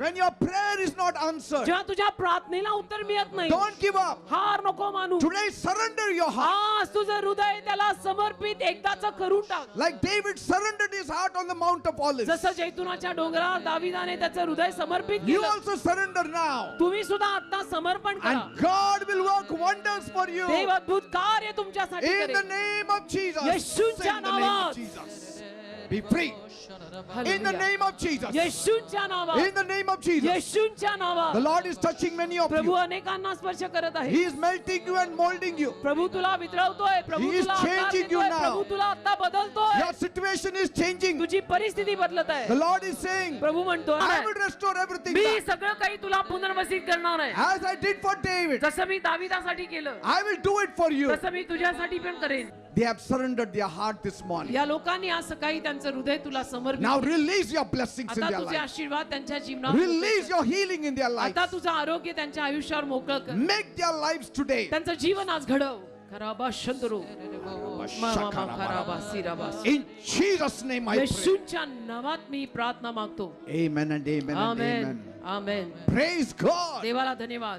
when your prayer is not answered, जेव्हा तुझ्या प्रार्थनेला उत्तर मिळत नाही, don't give up. हार नको मानू. Today surrender your heart. आज तुझं हृदय त्याला समर्पित एकदाच करून टाक. Like David surrendered his heart on the Mount of Olives. जसं जैतुनाच्या डोंगरावर दाविदाने त्याचं हृदय समर्पित You केलं, also surrender now. तुम्ही सुद्धा आता समर्पण करा. And God will work wonders for you. देव अद्भुत कार्य तुमच्यासाठी In the करेल. name of Jesus. येशूच्या Say in the name of नावात. Jesus. Be free. In the name of Jesus. येशूच्या नावात. In the name of Jesus. येशूच्या The नावात. Lord is touching many of Prabhu you. अनेकांना स्पर्श करत आहे. He is melting you and molding you. प्रभू तुला वितळवतोय, प्रभू He is तुला आकार changing you देतोय, now. प्रभू तुला आता बदलतोय. Your situation is changing. तुझी परिस्थिती बदलत The आहे. Lord is saying, प्रभू म्हणतो I will restore everything me back. सगळं काही तुला पुनर्वसित करणार आहे. As I did for David, जसं मी दाविदासाठी केलं, I will do it for you. तसं मी तुझ्यासाठी पण करेन. They have surrendered their heart this morning. या लोकांनी आज सकाळी त्यांचं हृदय तुला समर्पित Now केलं. release your blessings in आता their तुझे life. आशीर्वाद त्यांच्या जीवनात Release your healing in their life. आता तुझं आरोग्य त्यांच्या आयुष्यावर मोकळं कर. Make their lives today. त्यांचं जीवन आज घडव. खराबा शंदरू खराबा सिराबा. In Jesus' name I pray. येशूच्या नावात मी प्रार्थना मागतो. Amen and amen and amen amen. Amen. Praise God. देवाला धन्यवाद.